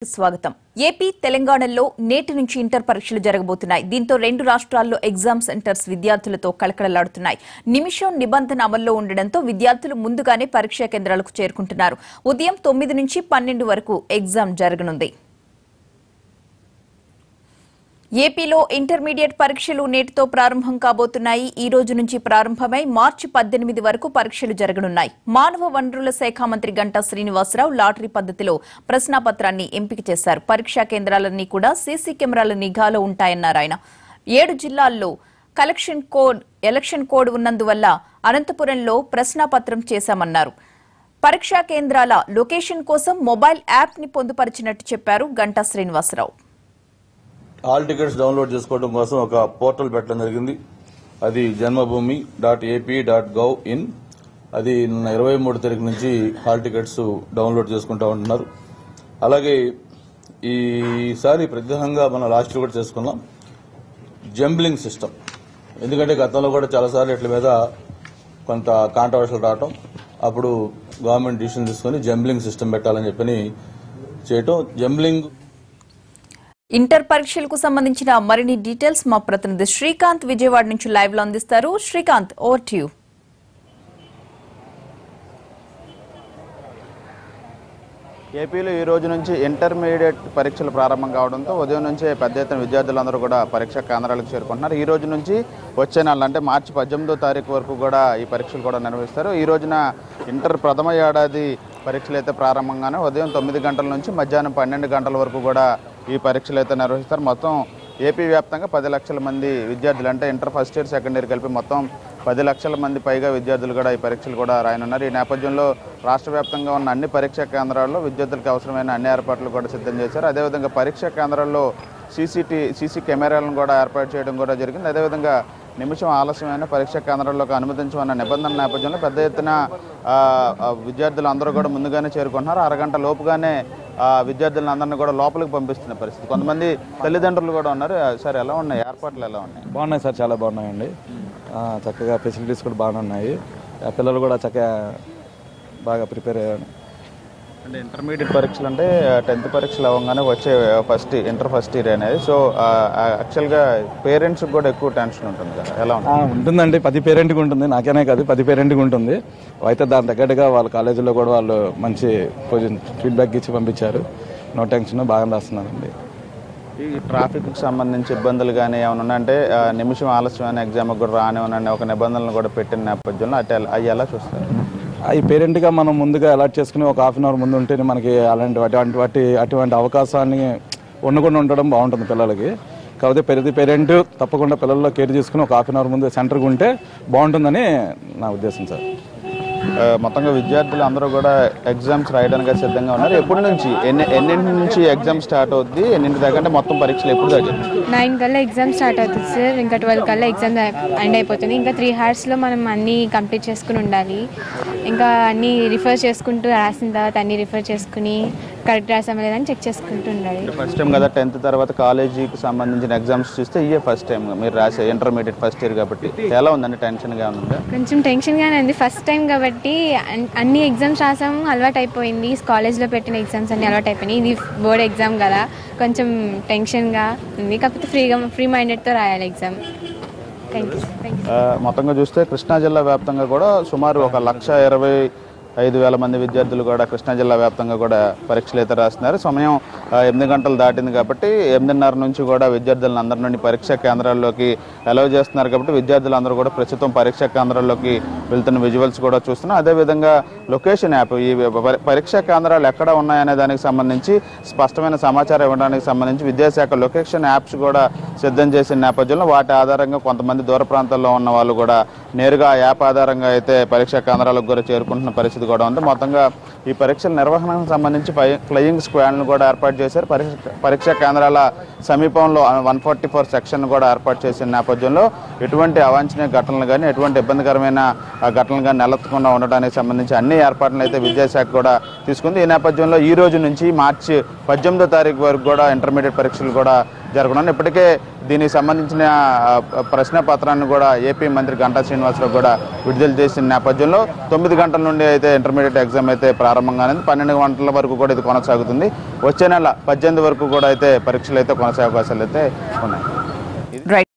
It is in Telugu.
స్వాగతం. ఏపీ తెలంగాణలో నేటి నుంచి ఇంటర్ పరీక్షలు జరగబోతున్నాయి. దీంతో రెండు రాష్ట్రాల్లో ఎగ్జామ్ సెంటర్స్ విద్యార్థులతో కళకళలాడుతున్నాయి. నిమిషం నిబంధన అమల్లో ఉండడంతో విద్యార్థులు ముందుగానే పరీక్షా కేంద్రాలకు చేరుకుంటున్నారు. ఉదయం 9 నుంచి 12 వరకు ఎగ్జామ్ జరగనుంది. ఏపీలో ఇంటర్మీడియట్ పరీక్షలు నేటితో ప్రారంభం కాబోతున్నాయి. ఈ రోజు నుంచి ప్రారంభమై మార్చి 18 వరకు పరీక్షలు జరగనున్నాయి. మానవ వనరుల శాఖ మంత్రి గంటా శ్రీనివాసరావు లాటరీ పద్ధతిలో ప్రశ్నాపత్రాన్ని ఎంపిక చేశారు. పరీక్షా కేంద్రాలన్నీ కూడా సీసీ కెమెరాల నిఘాలో ఉంటాయన్నారు ఆయన. 7 జిల్లాల్లో ఎలక్షన్ కోడ్ ఉన్నందువల్ల అనంతపురంలో ప్రశ్నాపత్రం చేశామన్నారు. పరీక్షా కేంద్రాల లొకేషన్ కోసం మొబైల్ యాప్ ని పొందుపరిచినట్టు చెప్పారు Ganta Srinivasarao. Hall tickets download చేసుకోవడం కోసం ఒక పోర్టల్ పెట్టడం జరిగింది. అది janmabhoomi.ap.gov.in. అది 23 తారీఖు నుంచి హాల్ టికెట్స్ డౌన్లోడ్ చేసుకుంటా ఉంటున్నారు. అలాగే ఈసారి ప్రత్యేకంగా మనం లాస్ట్ కూడా చేసుకున్నాం జంబ్లింగ్ సిస్టమ్. ఎందుకంటే గతంలో కూడా చాలాసార్లు ఇట్ల మీద కొంత కాంట్రవర్షియల్ రావటం, అప్పుడు గవర్నమెంట్ డిసిషన్ తీసుకుని జంబ్లింగ్ సిస్టమ్ పెట్టాలని చెప్పని చేయటం. జంబ్లింగ్ ఇంటర్ పరీక్షలకు సంబంధించిన మరిన్ని డీటెయిల్స్ మా ప్రతినిధి శ్రీకాంత్ విజయవాడ నుంచి లైవ్ లో అందిస్తారు. Srikanth, over to you. ఏపీలో ఈ రోజు నుంచి ఇంటర్మీడియట్ పరీక్షలు ప్రారంభం కావడంతో ఉదయం నుంచే పెద్ద ఎత్తున విద్యార్థులందరూ కూడా పరీక్షా కేంద్రాలకు చేరుకుంటున్నారు. ఈ రోజు నుంచి వచ్చే నెల అంటే మార్చి 18వ తారీఖు వరకు కూడా ఈ పరీక్షలు కూడా నిర్వహిస్తారు. ఈ రోజున ఇంటర్ ప్రథమ ఏడాది పరీక్షలు అయితే ప్రారంభంగానే ఉదయం 9 గంటల నుంచి మధ్యాహ్నం 12 గంటల వరకు కూడా ఈ పరీక్షలు అయితే నిర్వహిస్తారు. మొత్తం ఏపీ వ్యాప్తంగా 10 లక్షల మంది విద్యార్థులు, అంటే inter first year second year కలిపి మొత్తం 10 లక్షల మంది పైగా విద్యార్థులు కూడా ఈ పరీక్షలు కూడా రాయనున్నారు. ఈ నేపథ్యంలో రాష్ట్ర వ్యాప్తంగా ఉన్న అన్ని పరీక్షా కేంద్రాల్లో విద్యార్థులకు అవసరమైన అన్ని ఏర్పాట్లు కూడా సిద్ధం చేశారు. అదేవిధంగా పరీక్షా కేంద్రాల్లో సీసీ కెమెరాలను కూడా ఏర్పాటు చేయడం కూడా జరిగింది. అదేవిధంగా నిమిషం ఆలస్యమైన పరీక్షా కేంద్రాల్లోకి అనుమతించమన్న నిబంధనల నేపథ్యంలో పెద్ద ఎత్తున విద్యార్థులు అందరూ కూడా ముందుగానే చేరుకుంటున్నారు. అరగంట లోపుగానే విద్యార్థులందరినీ కూడా లోపలికి పంపిస్తున్న పరిస్థితి. కొంతమంది తల్లిదండ్రులు కూడా ఉన్నారు. సార్, ఎలా ఉన్నాయి ఏర్పాట్లు? ఎలా ఉన్నాయి? బాగున్నాయి సార్, చాలా బాగున్నాయండి. చక్కగా ఫెసిలిటీస్ కూడా బాగానే ఉన్నాయి. పిల్లలు కూడా చక్కగా బాగా ప్రిపేర్ అయ్యారు. అంటే ఇంటర్మీడియట్ పరీక్షలు అంటే 10th పరీక్షలు అవ్వగానే వచ్చే ఇంటర్ ఫస్ట్ ఇయర్ అనేది. సో యాక్చువల్గా పేరెంట్స్కి కూడా ఎక్కువ టెన్షన్ ఉంటుంది కదా, ఎలా ఉంటుందండి? 10 పేరెంట్కి ఉంటుంది, నాకేనే కాదు 10 పేరెంట్కి ఉంటుంది. అయితే దాని తగ్గట్టుగా వాళ్ళ కాలేజీలో కూడా వాళ్ళు మంచి ఫీడ్బ్యాక్ ఇచ్చి పంపించారు. నో టెన్షన్, బాగా రాస్తున్నారండి. ఈ ట్రాఫిక్కి సంబంధించి ఇబ్బందులు కానీ ఏమైనా ఉన్నాయంటే నిమిషం ఆలస్యమైన ఎగ్జామ్కి కూడా రానివ్వనని ఒక నిబంధనలు కూడా పెట్టిన నేపథ్యంలో అవి ఎలా చూస్తారు? ఈ పేరెంట్గా మనం ముందుగా అలాట్ చేసుకుని ఒక హాఫ్ అన్ అవర్ ముందు ఉంటేనే మనకి అటువంటి అవకాశాన్ని ఉండకుండా ఉండడం బాగుంటుంది పిల్లలకి. కాకపోతే ప్రతి పేరెంట్ తప్పకుండా పిల్లల్లో కేర్ తీసుకుని ఒక హాఫ్ అన్ అవర్ ముందు సెంటర్కి ఉంటే బాగుంటుందని నా ఉద్దేశం సార్. మొత్తంగా విద్యార్థులు అందరూ కూడా ఎగ్జామ్స్ రాయడానికి సిద్ధంగా ఉన్నారు. ఎప్పటి నుంచి ఎన్నింటి నుంచి ఎగ్జామ్ స్టార్ట్ అవుద్ది? ఎన్నింటి దాకా అంటే మొత్తం పరీక్షలు ఎప్పుడు దాకా? 9 కల్లా ఎగ్జామ్ స్టార్ట్ అవుతుంది సార్. ఇంకా 12 కల్లా ఎగ్జామ్ ఎండ్ అయిపోతుంది. ఇంకా 3 అవర్స్లో మనం అన్నీ కంప్లీట్ చేసుకుని ఉండాలి. ఇంకా అన్నీ రిఫర్ చేసుకుంటూ రాసిన తర్వాత అన్నీ రిఫర్ చేసుకుని కరెక్ట్ రాసామా లేదని చెక్ చేసుకుంటూ ఉండాలి. ఫస్ట్ టైం కదా 10th తర్వాత కాలేజీకి సంబంధించిన ఎగ్జామ్స్ చూస్తే ఇయే ఫస్ట్ టైం మీరు రాసే ఇంటర్మీడియట్ ఫస్ట్ ఇయర్ కాబట్టి ఎలా ఉందండి? టెన్షన్గా ఉందా? కొంచెం టెన్షన్గానే ఉంది. ఫస్ట్ టైం కాబట్టి అన్ని ఎగ్జామ్స్ రాసాము, అలవాటు అయిపోయింది. కాలేజ్లో పెట్టిన ఎగ్జామ్స్ అన్ని అలవాటు అయిపోయినాయి. ఇది బోర్డ్ ఎగ్జామ్ కదా, కొంచెం టెన్షన్గా ఉంది. కాకపోతే ఫ్రీ మైండెడ్తో రాయాలి ఎగ్జామ్. మొత్తంగా చూస్తే కృష్ణా జిల్లా వ్యాప్తంగా కూడా సుమారు 1,25,000 మంది విద్యార్థులు కూడా కృష్ణా జిల్లా వ్యాప్తంగా కూడా పరీక్షలు అయితే రాస్తున్నారు. సమయం 8 గంటలు దాటింది కాబట్టి 8:30 నుంచి కూడా విద్యార్థులను అందరి నుండి పరీక్షా కేంద్రాల్లోకి అలౌ చేస్తున్నారు. కాబట్టి విద్యార్థులందరూ కూడా ప్రస్తుతం పరీక్షా కేంద్రాల్లోకి వెళ్తున్న విజువల్స్ కూడా చూస్తున్నాం. అదేవిధంగా లొకేషన్ యాప్, ఈ పరీక్షా కేంద్రాలు ఎక్కడ ఉన్నాయనే దానికి సంబంధించి స్పష్టమైన సమాచారం ఇవ్వడానికి సంబంధించి విద్యాశాఖ లొకేషన్ యాప్స్ కూడా సిద్ధం చేసిన నేపథ్యంలో వాటి ఆధారంగా కొంతమంది దూర ప్రాంతాల్లో ఉన్న వాళ్ళు కూడా నేరుగా ఆ యాప్ ఆధారంగా అయితే పరీక్షా కేంద్రాలకు కూడా చేరుకుంటున్న పరిస్థితి కూడా ఉంది. మొత్తంగా ఈ పరీక్షల నిర్వహణకు సంబంధించి ఫ్లయింగ్ స్క్వాడ్ను కూడా ఏర్పాటు చేశారు. పరీక్షా కేంద్రాల సమీపంలో 144 సెక్షన్ కూడా ఏర్పాటు చేసిన నేపథ్యంలో ఎటువంటి అవాంఛనీయ ఘటనలు కానీ ఎటువంటి ఇబ్బందికరమైన ఘటనలు కానీ నెలెత్తకుండా ఉండడానికి సంబంధించి అన్ని ఏర్పాట్లను అయితే విద్యాశాఖ కూడా తీసుకుంది. ఈ నేపథ్యంలో ఈ రోజు నుంచి మార్చి 18వ తారీఖు వరకు కూడా ఇంటర్మీడియట్ పరీక్షలు కూడా జరగనుంది. ఇప్పటికే దీనికి సంబంధించిన ప్రశ్న పత్రాన్ని కూడా ఏపీ మంత్రి గంటా శ్రీనివాసరావు కూడా విడుదల చేసిన నేపథ్యంలో 9 గంటల నుండి అయితే ఇంటర్మీడియట్ ఎగ్జామ్ అయితే ప్రారంభంగా 12 గంటల వరకు కూడా ఇది కొనసాగుతుంది. వచ్చే నెల 18 వరకు కూడా అయితే పరీక్షలు అయితే కొనసాగే అవకాశాలు అయితే ఉన్నాయి.